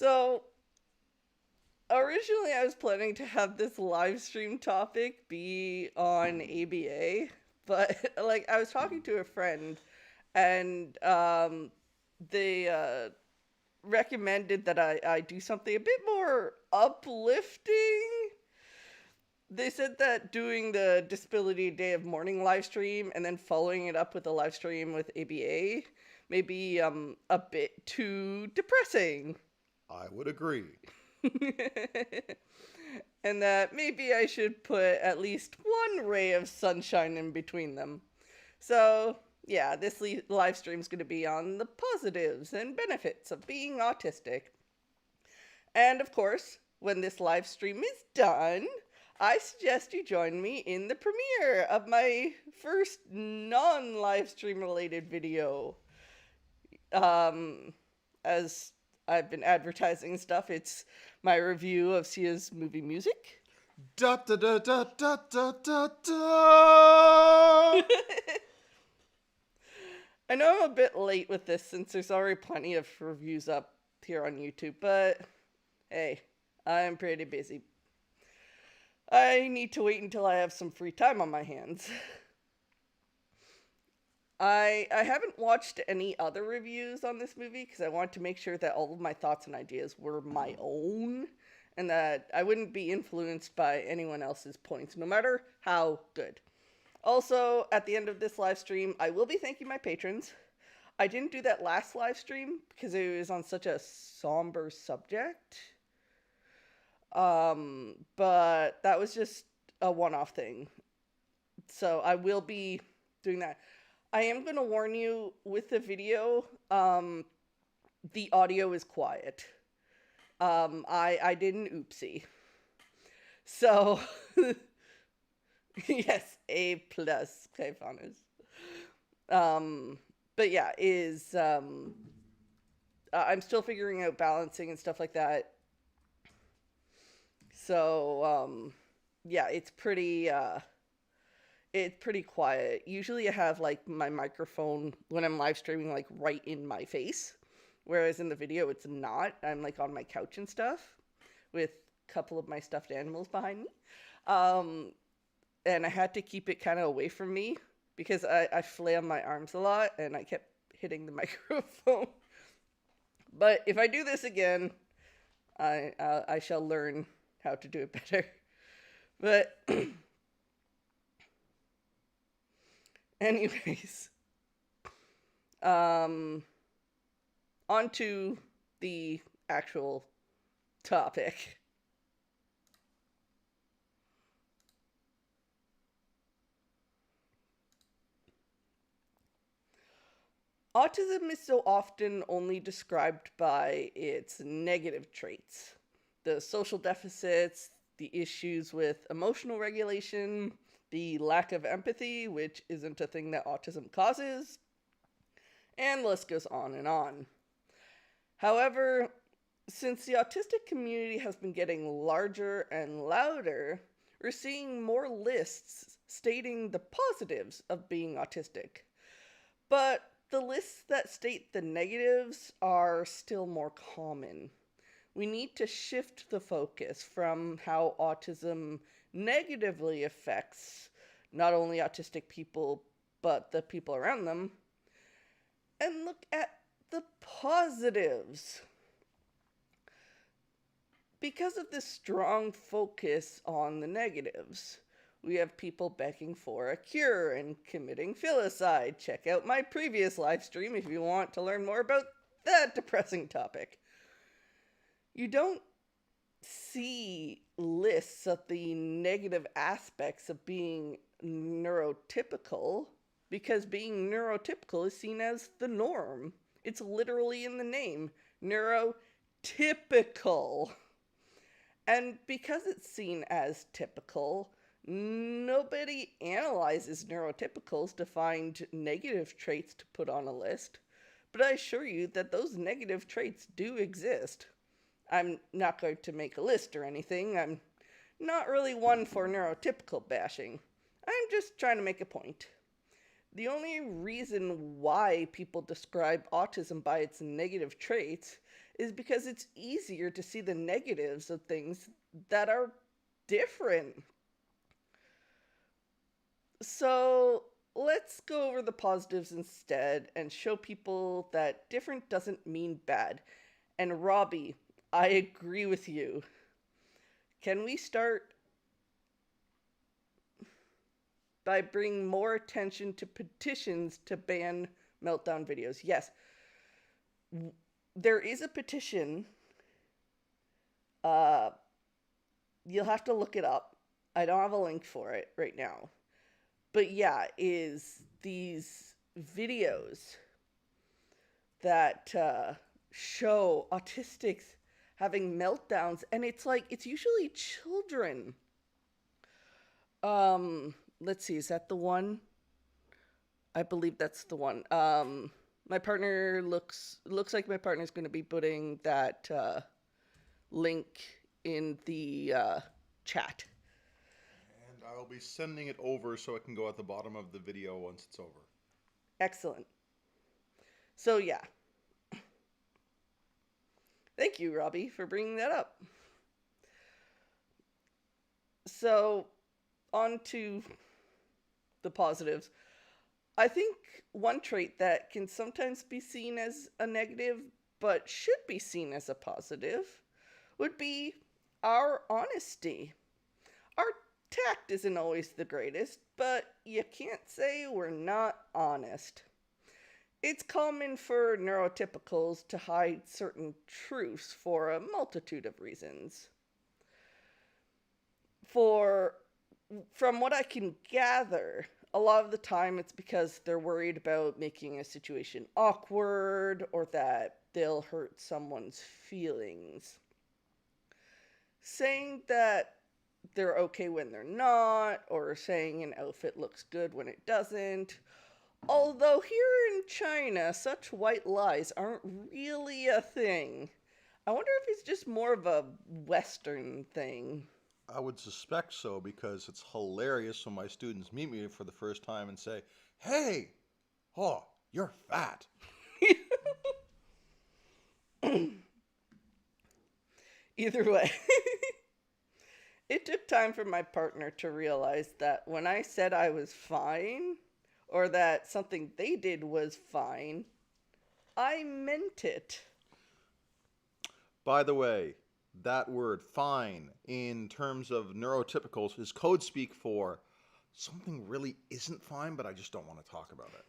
So, originally I was planning to have this live stream topic be on ABA, but like I was talking to a friend and they recommended that I do something a bit more uplifting. They said that doing the Disability Day of Mourning live stream and then following it up with a live stream with ABA may be a bit too depressing. I would agree. And that maybe I should put at least one ray of sunshine in between them. So, yeah, this live stream is going to be on the positives and benefits of being autistic. And of course, when this live stream is done, I suggest you join me in the premiere of my first non live stream related video. As I've been advertising stuff, it's my review of Sia's movie music. Da da da da da da da da. I know I'm a bit late with this since there's already plenty of reviews up here on YouTube, but hey, I'm pretty busy. I need to wait until I have some free time on my hands. I haven't watched any other reviews on this movie because I wanted to make sure that all of my thoughts and ideas were my own and that I wouldn't be influenced by anyone else's points, no matter how good. Also, at the end of this live stream, I will be thanking my patrons. I didn't do that last live stream because it was on such a somber subject. But that was just a one-off thing. So I will be doing that. I am going to warn you with the video, the audio is quiet. I did an oopsie. So, yes, A plus, Kaifanas. But yeah, I'm still figuring out balancing and stuff like that. So, yeah, it's pretty quiet. Usually I have like my microphone when I'm live streaming like right in my face. Whereas in the video it's not. I'm like on my couch and stuff with a couple of my stuffed animals behind me. And I had to keep it kind of away from me because I flail my arms a lot and I kept hitting the microphone. But if I do this again, I shall learn how to do it better. But anyways, on to the actual topic. Autism is so often only described by its negative traits. The social deficits, the issues with emotional regulation, the lack of empathy, which isn't a thing that autism causes, and the list goes on and on. However, since the autistic community has been getting larger and louder, we're seeing more lists stating the positives of being autistic. But the lists that state the negatives are still more common. We need to shift the focus from how autism negatively affects not only autistic people, but the people around them, and look at the positives. Because of this strong focus on the negatives, we have people begging for a cure and committing filicide. Check out my previous live stream if you want to learn more about that depressing topic. You don't see lists of the negative aspects of being neurotypical because being neurotypical is seen as the norm. It's literally in the name, neurotypical. And because it's seen as typical, nobody analyzes neurotypicals to find negative traits to put on a list. But I assure you that those negative traits do exist. I'm not going to make a list or anything. I'm not really one for neurotypical bashing. I'm just trying to make a point. The only reason why people describe autism by its negative traits is because it's easier to see the negatives of things that are different. So let's go over the positives instead and show people that different doesn't mean bad. And Robbie, I agree with you. Can we start by bringing more attention to petitions to ban meltdown videos? Yes, there is a petition. Uh, you'll have to look it up. I don't have a link for it right now. But yeah, is these videos that show autistics having meltdowns, and it's like it's usually children. Let's see, is that the one? I believe that's the one. My partner looks like my partner's going to be putting that link in the chat. And I'll be sending it over so it can go at the bottom of the video once it's over. Excellent. So yeah. Thank you, Robbie, for bringing that up. So, on to the positives. I think one trait that can sometimes be seen as a negative, but should be seen as a positive, would be our honesty. Our tact isn't always the greatest, but you can't say we're not honest. It's common for neurotypicals to hide certain truths for a multitude of reasons. From what I can gather, a lot of the time it's because they're worried about making a situation awkward or that they'll hurt someone's feelings. Saying that they're okay when they're not, or saying an outfit looks good when it doesn't. Although here in China, such white lies aren't really a thing. I wonder if it's just more of a Western thing. I would suspect so because it's hilarious when my students meet me for the first time and say, "Hey, oh, you're fat." Either way, it took time for my partner to realize that when I said I was fine, or that something they did was fine, I meant it. By the way, that word fine in terms of neurotypicals is code speak for something really isn't fine, but I just don't want to talk about it.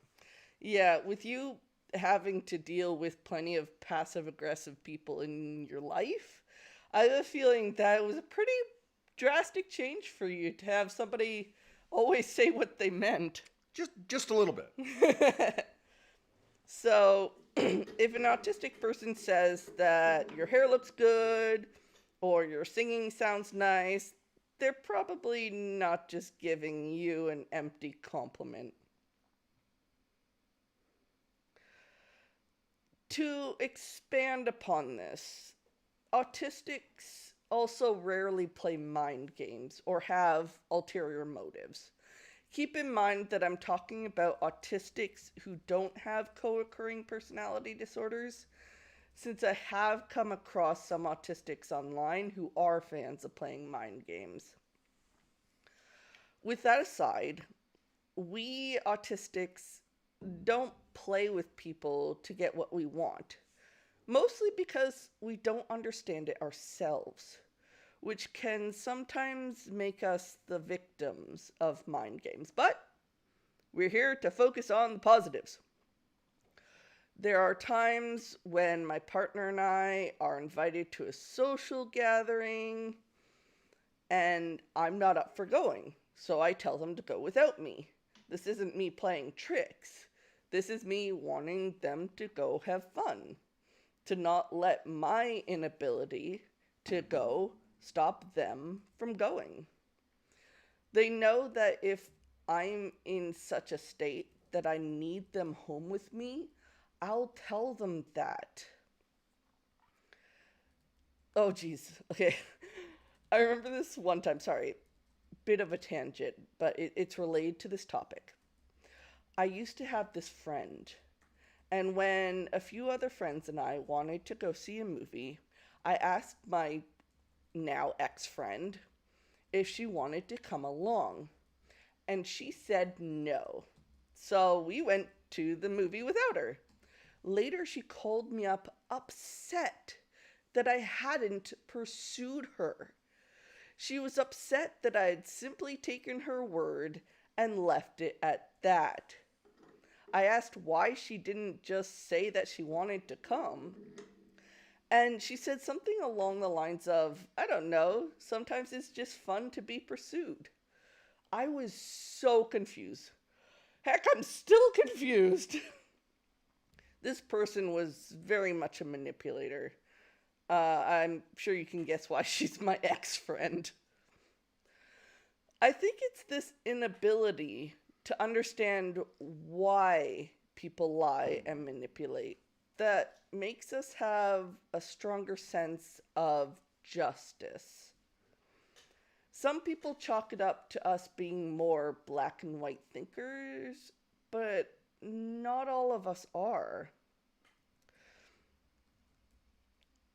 Yeah, with you having to deal with plenty of passive aggressive people in your life, I have a feeling that it was a pretty drastic change for you to have somebody always say what they meant. Just a little bit. So, if an autistic person says that your hair looks good or your singing sounds nice, they're probably not just giving you an empty compliment. To expand upon this, autistics also rarely play mind games or have ulterior motives. Keep in mind that I'm talking about autistics who don't have co-occurring personality disorders, since I have come across some autistics online who are fans of playing mind games. With that aside, we autistics don't play with people to get what we want, mostly because we don't understand it ourselves, which can sometimes make us the victims of mind games. But we're here to focus on the positives. There are times when my partner and I are invited to a social gathering and I'm not up for going, so I tell them to go without me. This isn't me playing tricks. This is me wanting them to go have fun, to not let my inability to go stop them from going. They know that if I'm in such a state that I need them home with me, I'll tell them that. Oh, geez. Okay. I remember this one time. Sorry. Bit of a tangent, but it's related to this topic. I used to have this friend, And when a few other friends and I wanted to go see a movie, I asked my now ex friend if she wanted to come along. And she said no. So we went to the movie without her. Later, she called me up upset that I hadn't pursued her. She was upset that I had simply taken her word and left it at that. I asked why she didn't just say that she wanted to come. And she said something along the lines of, I don't know, sometimes it's just fun to be pursued. I was so confused. Heck, I'm still confused. This person was very much a manipulator. I'm sure you can guess why she's my ex friend. I think it's this inability to understand why people lie and manipulate that makes us have a stronger sense of justice. Some people chalk it up to us being more black and white thinkers, but not all of us are.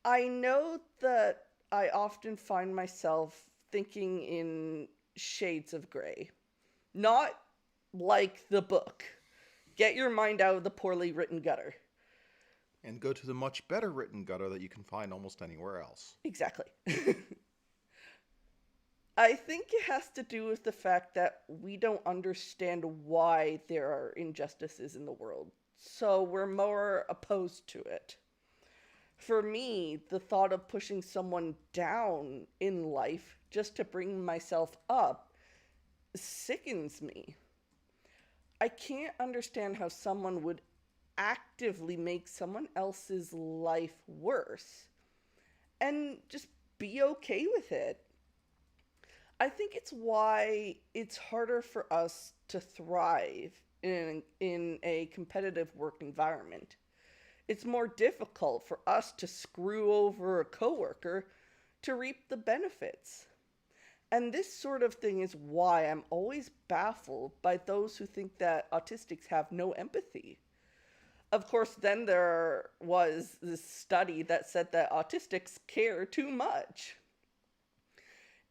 I know that I often find myself thinking in shades of gray. Not like the book. Get your mind out of the poorly written gutter. And go to the much better written gutter that you can find almost anywhere else. Exactly. I think it has to do with the fact that we don't understand why there are injustices in the world, so we're more opposed to it. For me, the thought of pushing someone down in life just to bring myself up sickens me. I can't understand how someone would actively make someone else's life worse and just be okay with it. I think it's why it's harder for us to thrive in a competitive work environment. It's more difficult for us to screw over a coworker to reap the benefits. And this sort of thing is why I'm always baffled by those who think that autistics have no empathy. Of course, then there was this study that said that autistics care too much.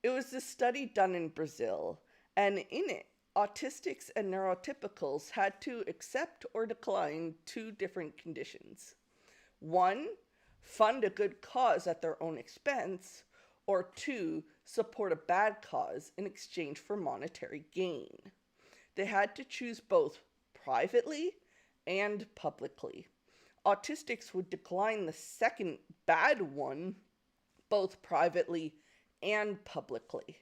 It was this study done in Brazil, and in it, autistics and neurotypicals had to accept or decline two different conditions. One, fund a good cause at their own expense, or two, support a bad cause in exchange for monetary gain. They had to choose both privately and publicly. Autistics would decline the second bad one, both privately and publicly.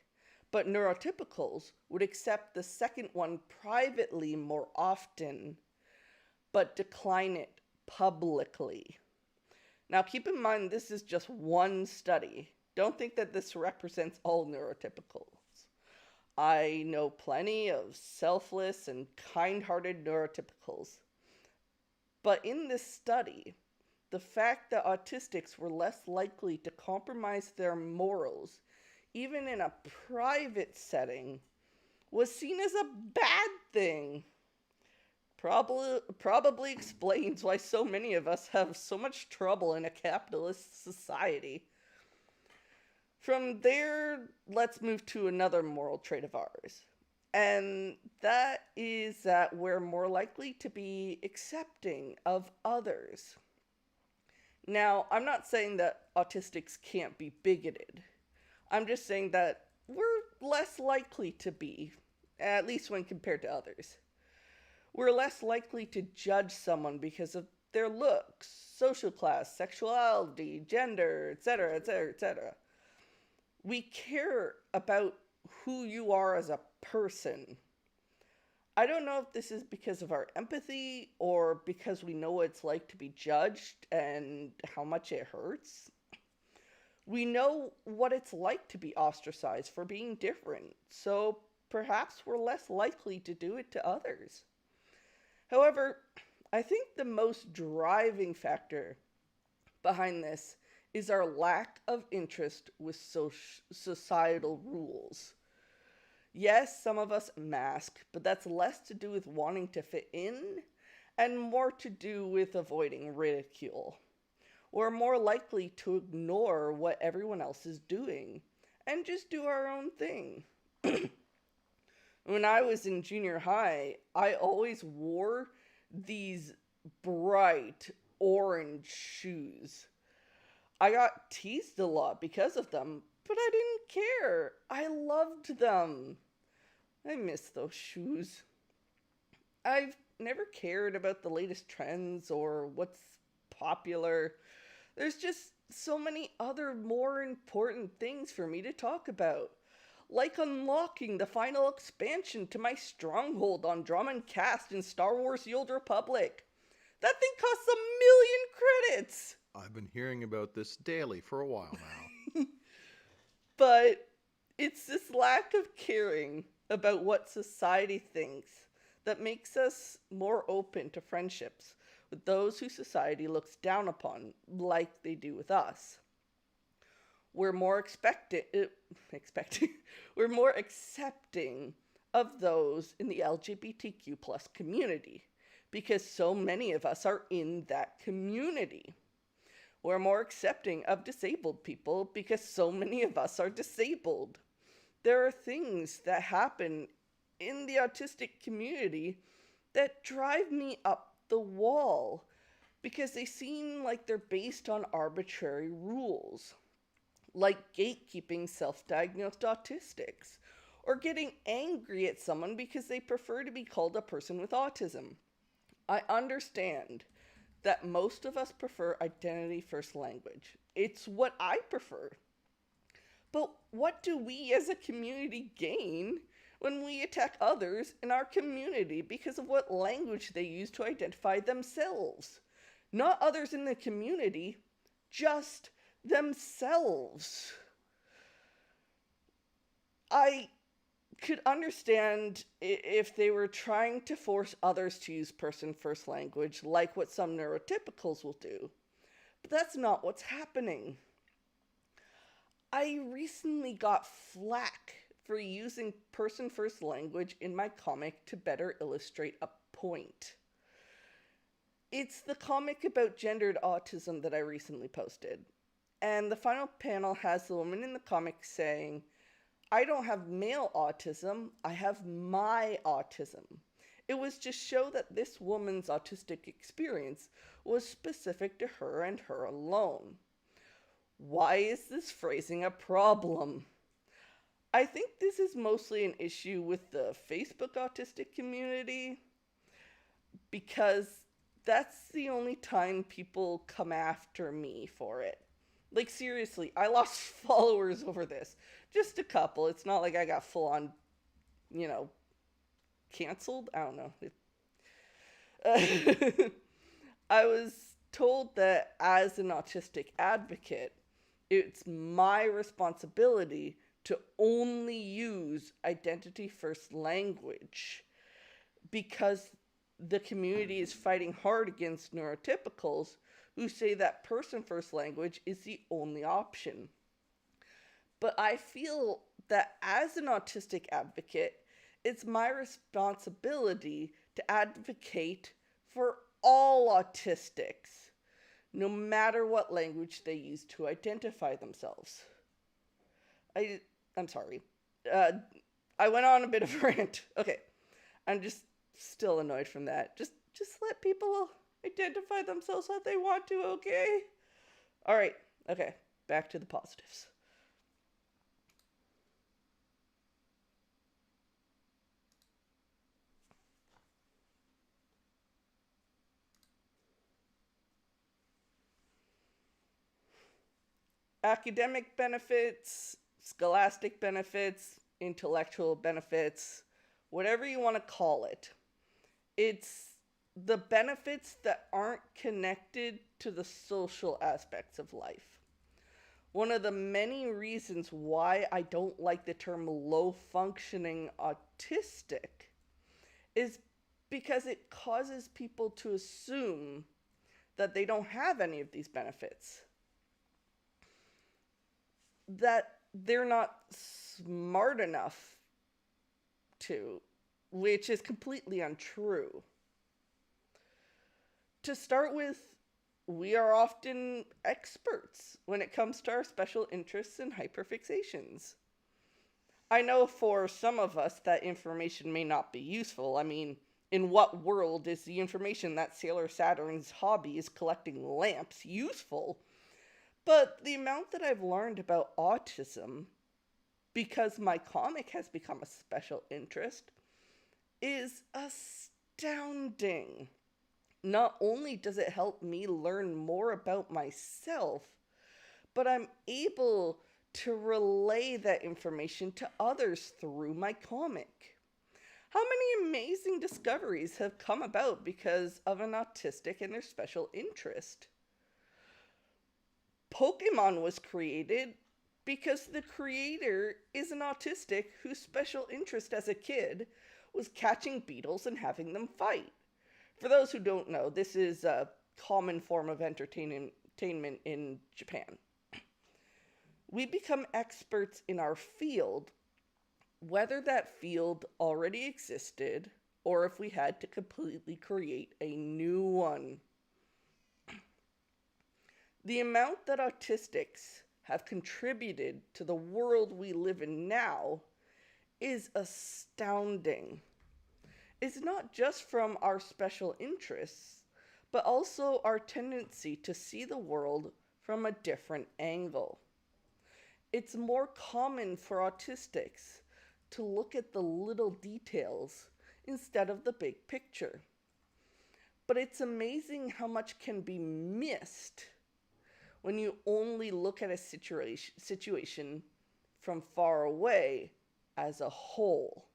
But neurotypicals would accept the second one privately more often, but decline it publicly. Now, keep in mind, this is just one study. Don't think that this represents all neurotypicals. I know plenty of selfless and kind-hearted neurotypicals. But in this study, the fact that autistics were less likely to compromise their morals, even in a private setting, was seen as a bad thing. Probably explains why so many of us have so much trouble in a capitalist society. From there, let's move to another moral trait of ours. And that is that we're more likely to be accepting of others. Now, I'm not saying that autistics can't be bigoted. I'm just saying that we're less likely to be, at least when compared to others. We're less likely to judge someone because of their looks, social class, sexuality, gender, etc., etc., etc. We care about who you are as a person. I don't know if this is because of our empathy or because we know what it's like to be judged and how much it hurts. We know what it's like to be ostracized for being different, so perhaps we're less likely to do it to others. However, I think the most driving factor behind this is our lack of interest with societal rules. Yes, some of us mask, but that's less to do with wanting to fit in and more to do with avoiding ridicule. We're more likely to ignore what everyone else is doing and just do our own thing. When I was in junior high, I always wore these bright orange shoes. I got teased a lot because of them, but I didn't care. I loved them. I miss those shoes. I've never cared about the latest trends or what's popular. There's just so many other more important things for me to talk about. Like unlocking the final expansion to my stronghold on Drummond Cast in Star Wars The Old Republic. That thing costs 1,000,000 credits! I've been hearing about this daily for a while now. But it's this lack of caring about what society thinks that makes us more open to friendships with those who society looks down upon, like they do with us. We're more we're more accepting of those in the LGBTQ plus community because so many of us are in that community. We're more accepting of disabled people because so many of us are disabled. There are things that happen in the autistic community that drive me up the wall because they seem like they're based on arbitrary rules, like gatekeeping self-diagnosed autistics, or getting angry at someone because they prefer to be called a person with autism. I understand that most of us prefer identity first language. It's what I prefer. But what do we as a community gain when we attack others in our community because of what language they use to identify themselves? Not others in the community, just themselves. I could understand if they were trying to force others to use person first language, like what some neurotypicals will do. But that's not what's happening. I recently got flack for using person first language in my comic to better illustrate a point. It's the comic about gendered autism that I recently posted. And the final panel has the woman in the comic saying, "I don't have male autism, I have my autism." It was to show that this woman's autistic experience was specific to her and her alone. Why is this phrasing a problem? I think this is mostly an issue with the Facebook autistic community because that's the only time people come after me for it. Like, seriously, I lost followers over this. Just a couple. It's not like I got full on, canceled. I don't know. I was told that as an autistic advocate, it's my responsibility to only use identity first language because the community is fighting hard against neurotypicals who say that person first language is the only option. But I feel that as an autistic advocate, it's my responsibility to advocate for all autistics, no matter what language they use to identify themselves. I'm sorry. I went on a bit of a rant. Okay. I'm just still annoyed from that. Just let people identify themselves how they want to, okay? All right. Okay. Back to the positives. Academic benefits, scholastic benefits, intellectual benefits, whatever you want to call it. It's the benefits that aren't connected to the social aspects of life. One of the many reasons why I don't like the term low functioning autistic is because it causes people to assume that they don't have any of these benefits. That they're not smart enough to, which is completely untrue. To start with, we are often experts when it comes to our special interests and hyperfixations. I know for some of us that information may not be useful. I mean, in what world is the information that Sailor Saturn's hobby is collecting lamps useful? But the amount that I've learned about autism, because my comic has become a special interest, is astounding. Not only does it help me learn more about myself, but I'm able to relay that information to others through my comic. How many amazing discoveries have come about because of an autistic and their special interest? Pokemon was created because the creator is an autistic whose special interest as a kid was catching beetles and having them fight. For those who don't know, this is a common form of entertainment in Japan. We become experts in our field, whether that field already existed or if we had to completely create a new one. The amount that autistics have contributed to the world we live in now is astounding. It's not just from our special interests, but also our tendency to see the world from a different angle. It's more common for autistics to look at the little details instead of the big picture. But it's amazing how much can be missed when you only look at a situation from far away as a whole.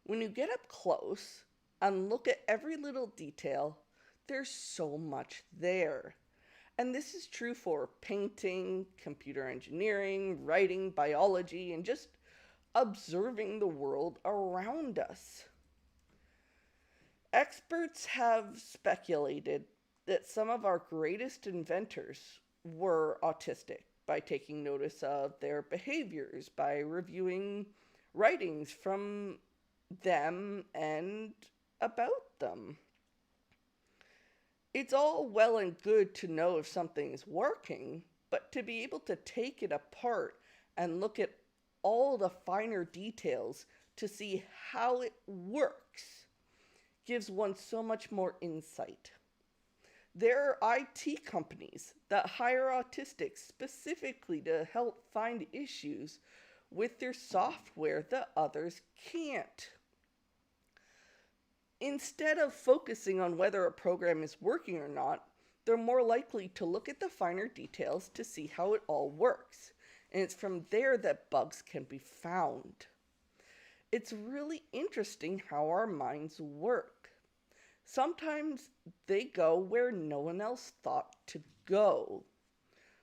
When you get up close and look at every little detail, there's so much there. And this is true for painting, computer engineering, writing, biology, and just observing the world around us. Experts have speculated that some of our greatest inventors were autistic by taking notice of their behaviors, by reviewing writings from them and about them. It's all well and good to know if something's working, but to be able to take it apart and look at all the finer details to see how it works gives one so much more insight. There are IT companies that hire autistics specifically to help find issues with their software that others can't. Instead of focusing on whether a program is working or not, they're more likely to look at the finer details to see how it all works. And it's from there that bugs can be found. It's really interesting how our minds work. Sometimes they go where no one else thought to go.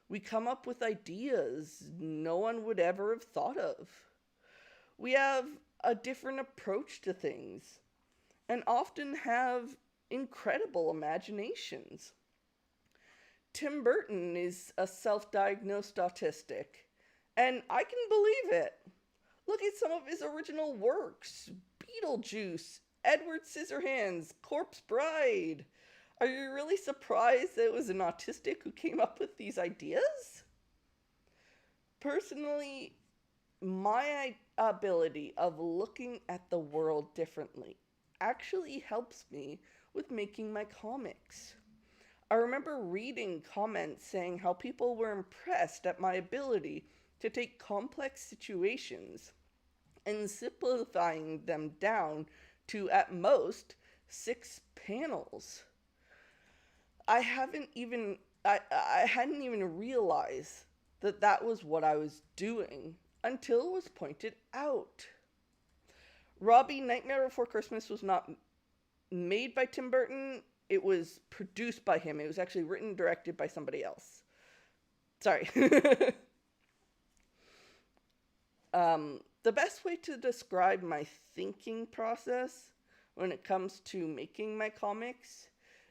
We come up with ideas no one would ever have thought of. We have a different approach to things and often have incredible imaginations. Tim Burton is a self-diagnosed autistic, and I can believe it. Look at some of his original works: Beetlejuice, Edward Scissorhands, Corpse Bride. Are you really surprised that it was an autistic who came up with these ideas? Personally, my ability of looking at the world differently actually helps me with making my comics. I remember reading comments saying how people were impressed at my ability to take complex situations and simplifying them down to, at most, 6 panels. I hadn't even realized that that was what I was doing until it was pointed out. Robbie, Nightmare Before Christmas was not made by Tim Burton. It was produced by him. It was actually written and directed by somebody else. Sorry. The best way to describe my thinking process when it comes to making my comics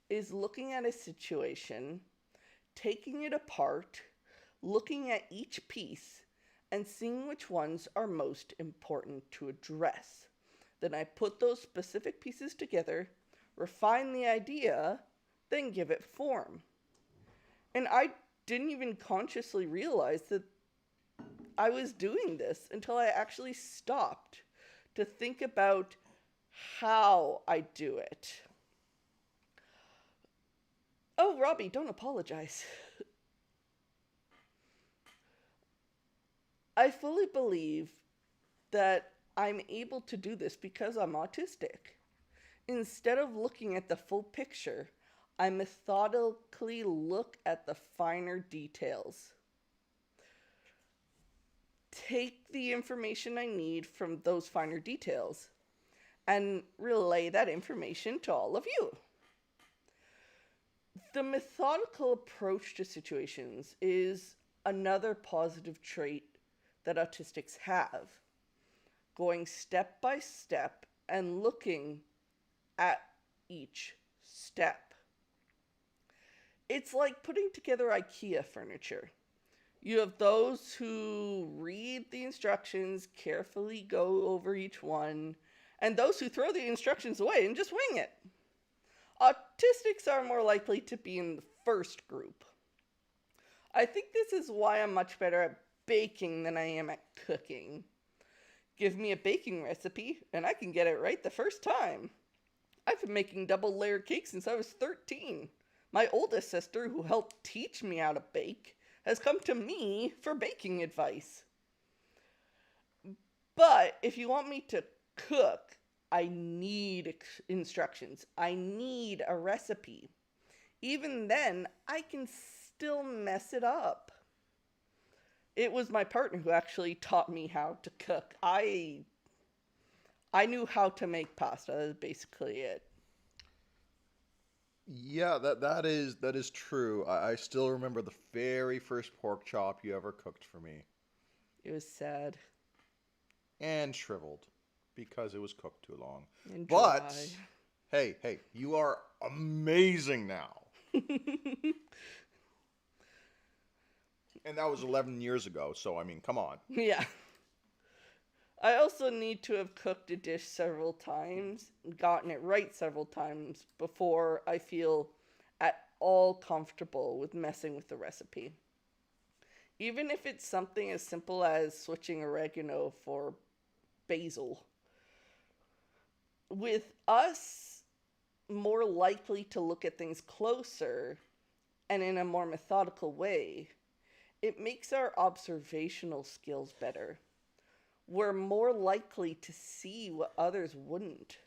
is looking at a situation, taking it apart, looking at each piece, and seeing which ones are most important to address. Then I put those specific pieces together, refine the idea, then give it form. And I didn't even consciously realize that I was doing this until I actually stopped to think about how I do it. Oh, Robbie, don't apologize. I fully believe that I'm able to do this because I'm autistic. Instead of looking at the full picture, I methodically look at the finer details. Take the information I need from those finer details and relay that information to all of you. The methodical approach to situations is another positive trait that autistics have. Going step by step and looking at each step. It's like putting together IKEA furniture. You have those who read the instructions, carefully go over each one, and those who throw the instructions away and just wing it. Autistics are more likely to be in the first group. I think this is why I'm much better at baking than I am at cooking. Give me a baking recipe, and I can get it right the first time. I've been making double layer cakes since I was 13. My oldest sister, who helped teach me how to bake, has come to me for baking advice. But if you want me to cook, I need instructions. I need a recipe. Even then, I can still mess it up. It was my partner who actually taught me how to cook. I knew how to make pasta. That's basically it. Yeah, that is true. I still remember the very first pork chop you ever cooked for me, It was sad and shriveled because it was cooked too long. and But dry. hey, you are amazing now. And that was 11 years ago, so I mean, come on. Yeah. I also need to have cooked a dish several times, gotten it right several times before I feel at all comfortable with messing with the recipe. Even if it's something as simple as switching oregano for basil. With us more likely to look at things closer and in a more methodical way, it makes our observational skills better. We're more likely to see what others wouldn't.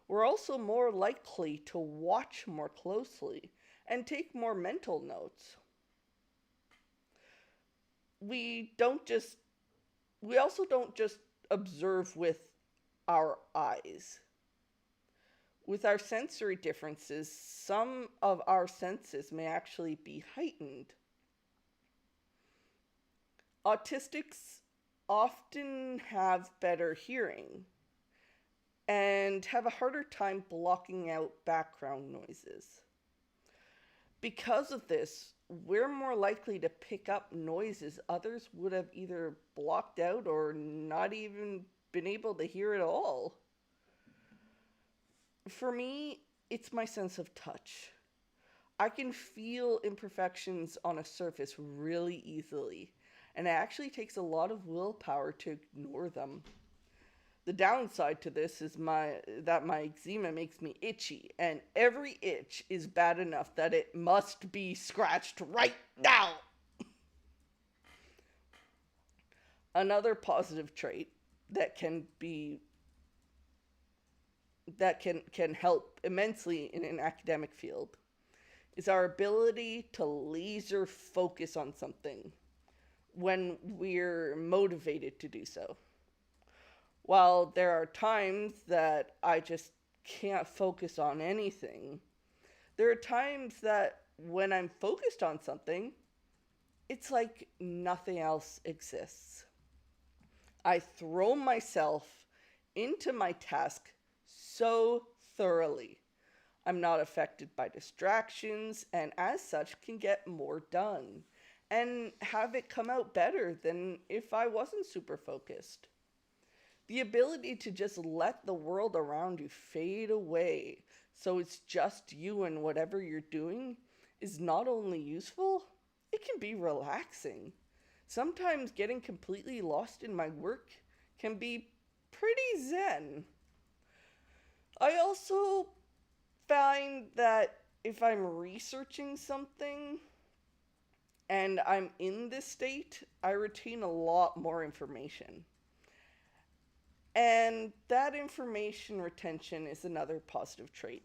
We're also more likely to watch more closely and take more mental notes. We don't just we also don't just observe with our eyes. With our sensory differences, some of our senses may actually be heightened. Autistics often have better hearing and have a harder time blocking out background noises. Because of this, we're more likely to pick up noises others would have either blocked out or not even been able to hear at all. For me, it's my sense of touch. I can feel imperfections on a surface really easily, and it actually takes a lot of willpower to ignore them. The downside to this is that my eczema makes me itchy, and every itch is bad enough that it must be scratched right now. Another positive trait that can help immensely in an academic field is our ability to laser focus on something when we're motivated to do so. While there are times that I just can't focus on anything, there are times that when I'm focused on something, it's like nothing else exists. I throw myself into my task so thoroughly. I'm not affected by distractions, and as such can get more done and have it come out better than if I wasn't super focused. The ability to just let the world around you fade away so it's just you and whatever you're doing, is not only useful, it can be relaxing. Sometimes getting completely lost in my work can be pretty zen. I also find that if I'm researching something and I'm in this state, I retain a lot more information. And that information retention is another positive trait.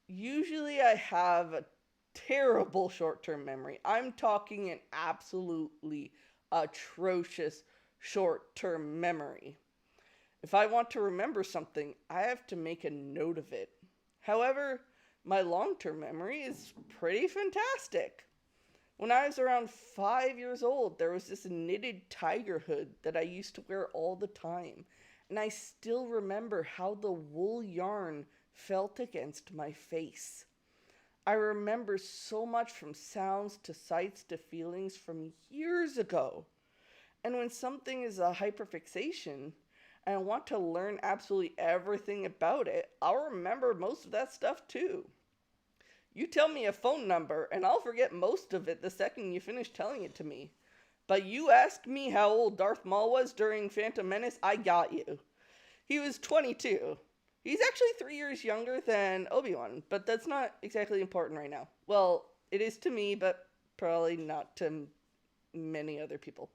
Usually, I have a terrible short term memory. I'm talking an absolutely atrocious short term memory. If I want to remember something, I have to make a note of it. However, my long term memory is pretty fantastic. When I was around 5 years old, there was this knitted tiger hood that I used to wear all the time. And I still remember how the wool yarn felt against my face. I remember so much from sounds to sights to feelings from years ago. And when something is a hyperfixation and I want to learn absolutely everything about it, I'll remember most of that stuff too. You tell me a phone number, and I'll forget most of it the second you finish telling it to me. But you asked me how old Darth Maul was during Phantom Menace, I got you. He was 22. He's actually 3 years younger than Obi-Wan, but that's not exactly important right now. Well, it is to me, but probably not to many other people.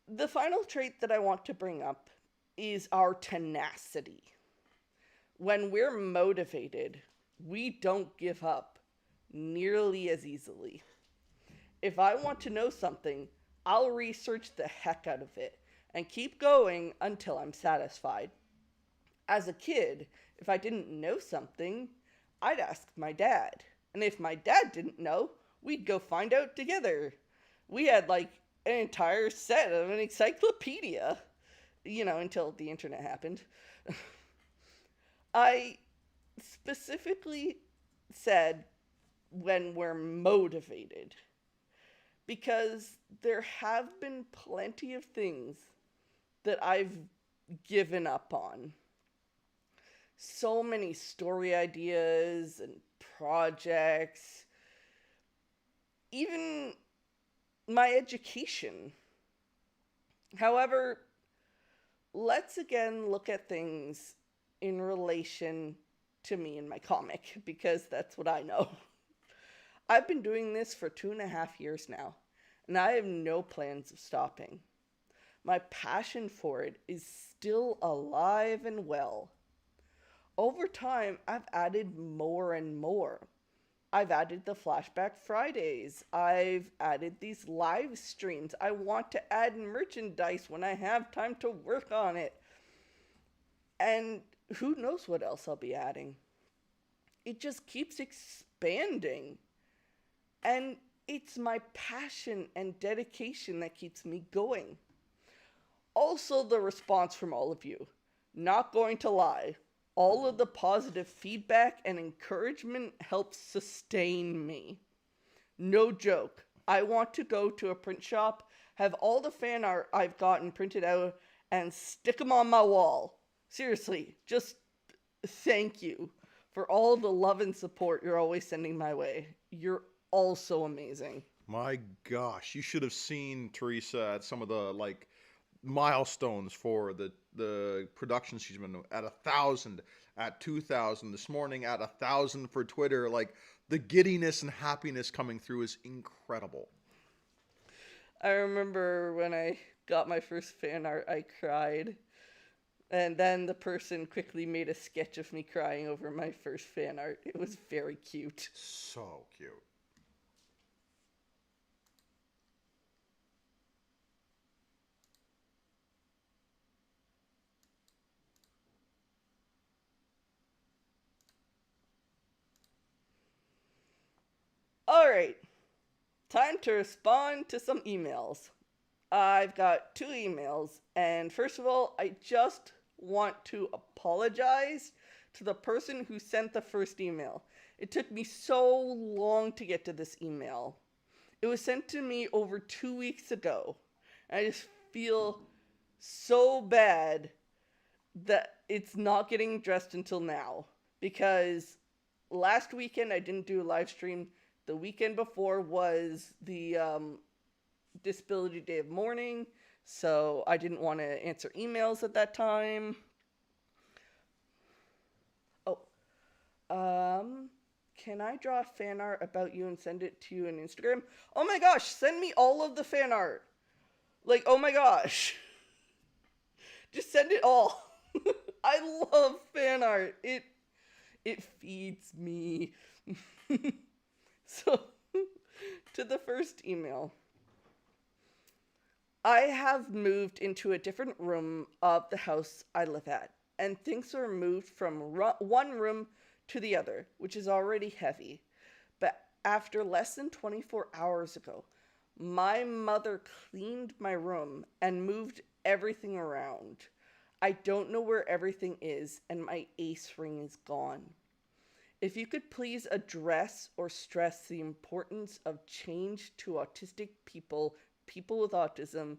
The final trait that I want to bring up is our tenacity. When we're motivated, we don't give up nearly as easily. If I want to know something, I'll research the heck out of it and keep going until I'm satisfied. As a kid, if I didn't know something, I'd ask my dad. And if my dad didn't know, we'd go find out together. We had like an entire set of an encyclopedia, until the internet happened. I specifically said when we're motivated, because there have been plenty of things that I've given up on. So many story ideas and projects, even my education. However, let's again look at things in relation to me and my comic, because that's what I know. I've been doing this for 2.5 years now, and I have no plans of stopping. My passion for it is still alive and well. Over time, I've added more and more. I've added the Flashback Fridays. I've added these live streams. I want to add merchandise when I have time to work on it. And who knows what else I'll be adding. It just keeps expanding. And it's my passion and dedication that keeps me going. Also, the response from all of you. Not going to lie. All of the positive feedback and encouragement helps sustain me. No joke. I want to go to a print shop, have all the fan art I've gotten printed out, and stick them on my wall. Seriously, just thank you for all the love and support you're always sending my way. You're all so amazing. My gosh, you should have seen Teresa at some of the milestones for the production she's been at 1,000, at 2,000 this morning, at 1,000 for Twitter. Like, the giddiness and happiness coming through is incredible. I remember when I got my first fan art, I cried. And then the person quickly made a sketch of me crying over my first fan art. It was very cute. So cute. Alright, time to respond to some emails. I've got 2 emails, and first of all, I just want to apologize to the person who sent the first email. It took me so long to get to this email. It was sent to me over 2 weeks ago. And I just feel so bad that it's not getting addressed until now, because last weekend I didn't do a live stream. The weekend before was the disability day of mourning, so I didn't want to answer emails at that time. Oh, can I draw fan art about you and send it to you on Instagram? Oh my gosh, send me all of the fan art. Like, oh my gosh. Just send it all. I love fan art. It feeds me. So, to the first email. I have moved into a different room of the house I live at, and things were moved from one room to the other, which is already heavy. But after less than 24 hours ago, my mother cleaned my room and moved everything around. I don't know where everything is, and my ace ring is gone. If you could please address or stress the importance of change to autistic people, people with autism,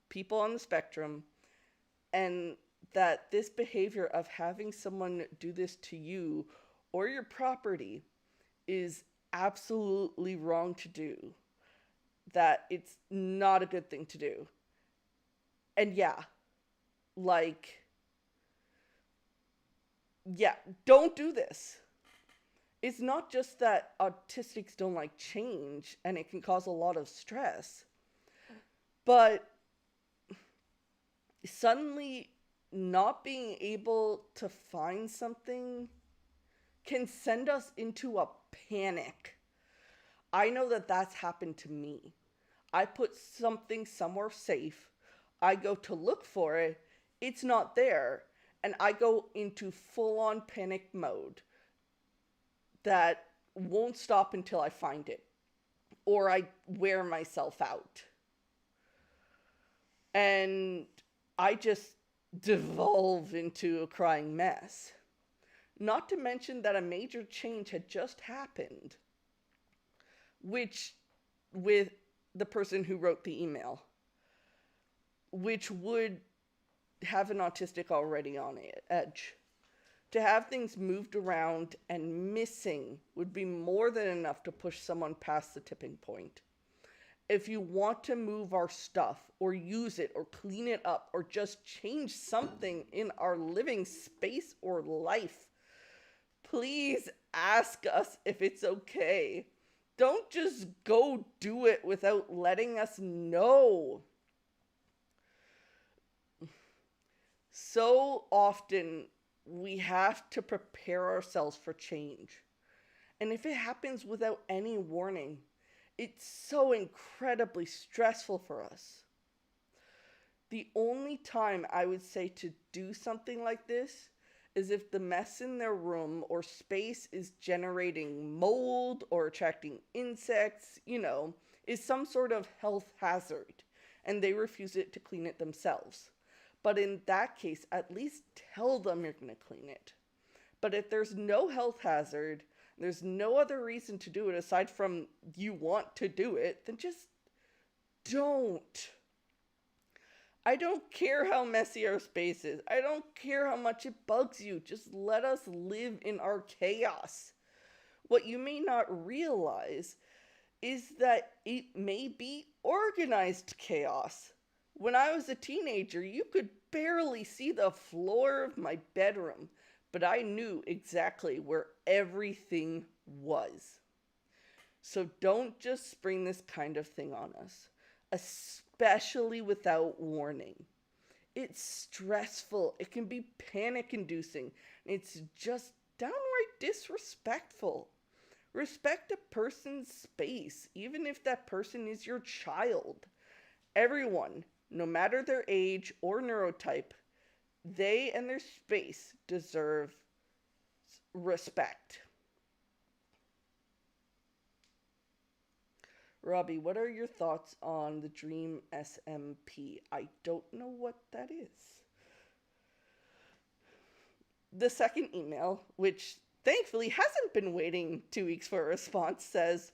people on the spectrum, and that this behavior of having someone do this to you or your property is absolutely wrong to do. That it's not a good thing to do. And yeah, like, yeah, don't do this. It's not just that autistics don't like change and it can cause a lot of stress, but suddenly not being able to find something can send us into a panic. I know that that's happened to me. I put something somewhere safe, I go to look for it, it's not there, and I go into full on panic mode that won't stop until I find it, or I wear myself out. And I just devolve into a crying mess. Not to mention that a major change had just happened, which, with the person who wrote the email, which would have an autistic already on edge. To have things moved around and missing would be more than enough to push someone past the tipping point. If you want to move our stuff or use it or clean it up or just change something in our living space or life, please ask us if it's okay. Don't just go do it without letting us know. So often we have to prepare ourselves for change. And if it happens without any warning, it's so incredibly stressful for us. The only time I would say to do something like this is if the mess in their room or space is generating mold or attracting insects, is some sort of health hazard, and they refuse it to clean it themselves. But in that case, at least tell them you're going to clean it. But if there's no health hazard, there's no other reason to do it aside from you want to do it, then just don't. I don't care how messy our space is. I don't care how much it bugs you. Just let us live in our chaos. What you may not realize is that it may be organized chaos. When I was a teenager, you could barely see the floor of my bedroom, but I knew exactly where everything was. So don't just spring this kind of thing on us, especially without warning. It's stressful, it can be panic-inducing, it's just downright disrespectful. Respect a person's space, even if that person is your child. Everyone, no matter their age or neurotype, they and their space deserve respect. Robbie, what are your thoughts on the Dream SMP? I don't know what that is. The second email, which thankfully hasn't been waiting 2 weeks for a response, says,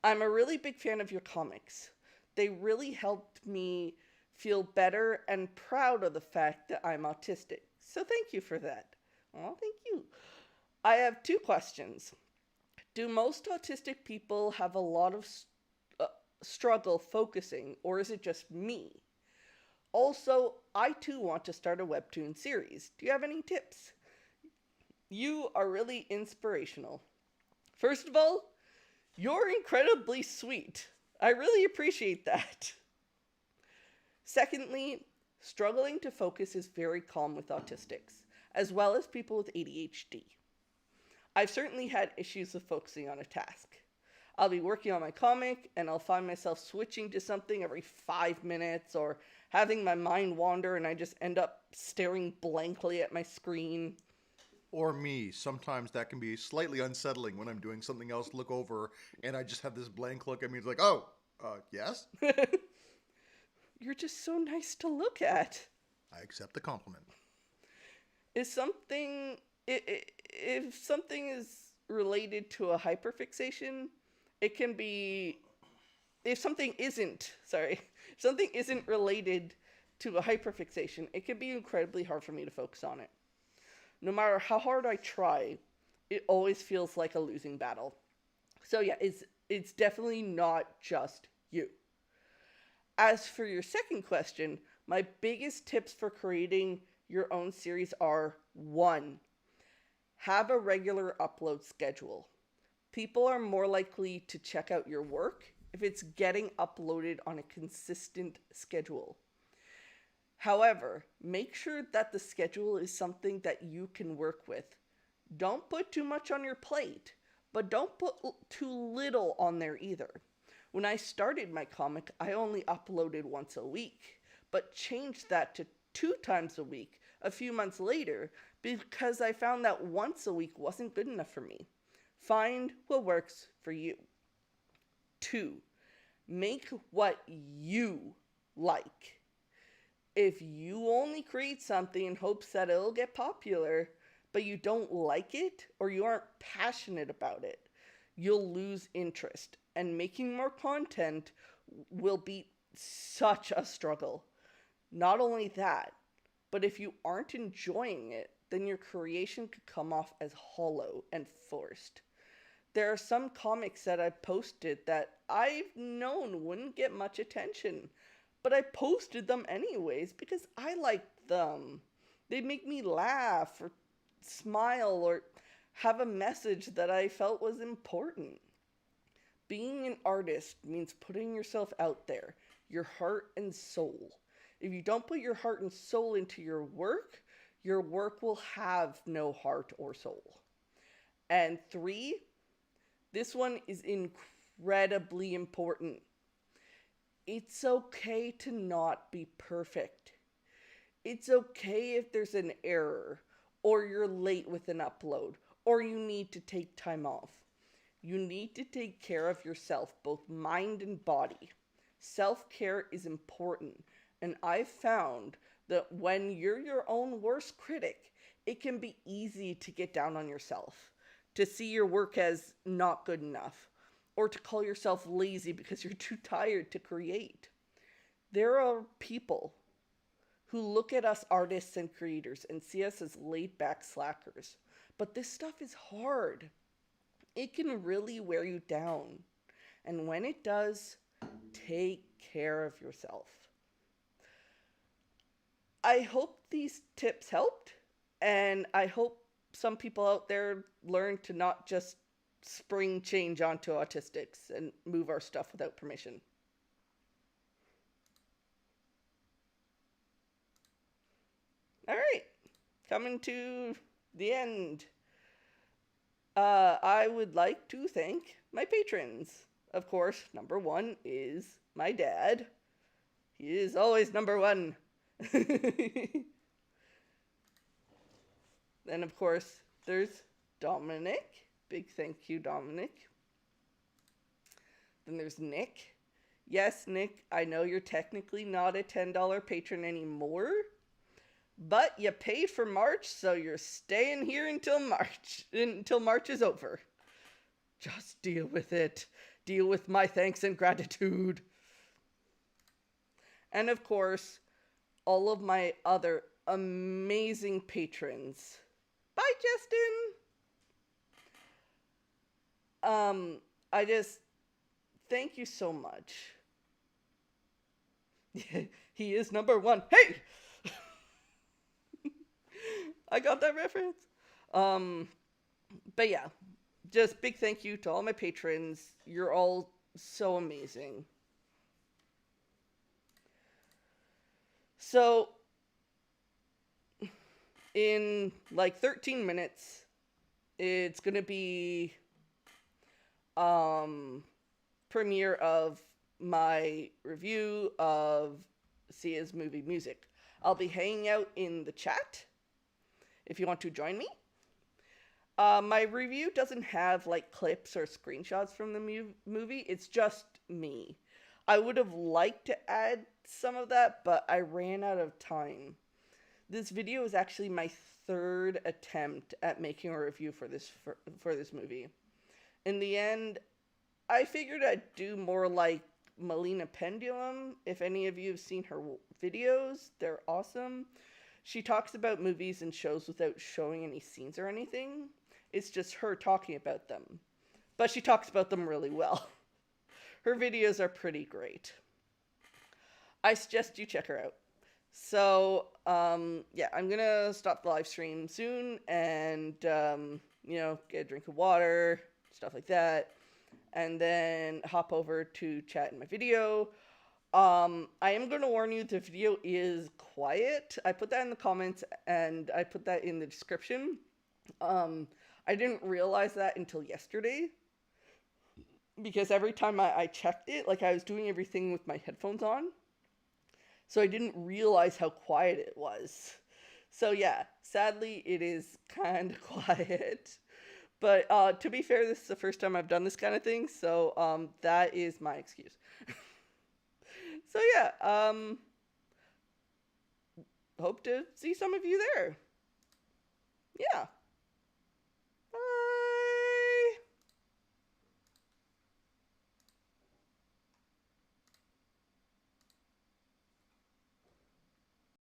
I'm a really big fan of your comics. They really helped me feel better and proud of the fact that I'm autistic. So thank you for that. Oh, thank you. I have two questions. Do most autistic people have a lot of uh, struggle focusing, or is it just me? Also, I too want to start a webtoon series. Do you have any tips? You are really inspirational. First of all, you're incredibly sweet. I really appreciate that. Secondly, struggling to focus is very common with autistics, as well as people with ADHD. I've certainly had issues with focusing on a task. I'll be working on my comic and I'll find myself switching to something every 5 minutes or having my mind wander and I just end up staring blankly at my screen. Or me. Sometimes that can be slightly unsettling when I'm doing something else, look over, and I just have this blank look at me. It's like, oh, yes? You're just so nice to look at. I accept the compliment. Is something... If something is related to a hyperfixation, it can be... If something isn't related to a hyperfixation, it can be incredibly hard for me to focus on it. No matter how hard I try, it always feels like a losing battle. So yeah, it's definitely not just you. As for your second question, my biggest tips for creating your own series are: 1, have a regular upload schedule. People are more likely to check out your work if it's getting uploaded on a consistent schedule. However, make sure that the schedule is something that you can work with. Don't put too much on your plate, but don't put too little on there either. When I started my comic, I only uploaded once a week, but changed that to 2 times a week a few months later because I found that once a week wasn't good enough for me. Find what works for you. 2, make what you like. If you only create something in hopes that it'll get popular, but you don't like it or you aren't passionate about it, you'll lose interest, and making more content will be such a struggle. Not only that, but if you aren't enjoying it, then your creation could come off as hollow and forced. There are some comics that I've posted that I've known wouldn't get much attention, but I posted them anyways because I liked them. They make me laugh or smile or have a message that I felt was important. Being an artist means putting yourself out there, your heart and soul. If you don't put your heart and soul into your work will have no heart or soul. And 3, this one is incredibly important. It's okay to not be perfect. It's okay if there's an error, or you're late with an upload, or you need to take time off. You need to take care of yourself, both mind and body. Self-care is important, and I've found that when you're your own worst critic, it can be easy to get down on yourself, to see your work as not good enough, or to call yourself lazy because you're too tired to create. There are people who look at us artists and creators and see us as laid-back slackers. But this stuff is hard. It can really wear you down. And when it does, take care of yourself. I hope these tips helped, and I hope some people out there learn to not just spring change onto autistics and move our stuff without permission. All right, coming to the end. I would like to thank my patrons. Of course, number 1 is my dad. He is always number 1. Then, of course, there's Dominic. Big thank you, Dominic. Then there's Nick. Yes, Nick, I know you're technically not a $10 patron anymore, but you paid for March, so you're staying here until March is over. Just deal with it. Deal with my thanks and gratitude. And of course, all of my other amazing patrons. Bye, Justin! I just thank you so much. He is number one. Hey! I got that reference. But yeah, just big thank you to all my patrons. You're all so amazing. So, in like 13 minutes, it's gonna be premiere of my review of Sia's movie music. I'll be hanging out in the chat if you want to join me. My review doesn't have like clips or screenshots from the movie. It's just me. I would have liked to add some of that, but I ran out of time. This video is actually my third attempt at making a review for this movie. In the end, I figured I'd do more like Melina Pendulum. If any of you have seen her videos, they're awesome. She talks about movies and shows without showing any scenes or anything. It's just her talking about them. But she talks about them really well. Her videos are pretty great. I suggest you check her out. So, yeah, I'm going to stop the live stream soon and, get a drink of water, stuff like that. And then hop over to chat in my video. I am going to warn you, the video is quiet. I put that in the comments and I put that in the description. I didn't realize that until yesterday. Because every time I checked it, like I was doing everything with my headphones on. So I didn't realize how quiet it was. So yeah, sadly it is kind of quiet. But to be fair, this is the first time I've done this kind of thing. So that is my excuse. So yeah, hope to see some of you there. Yeah.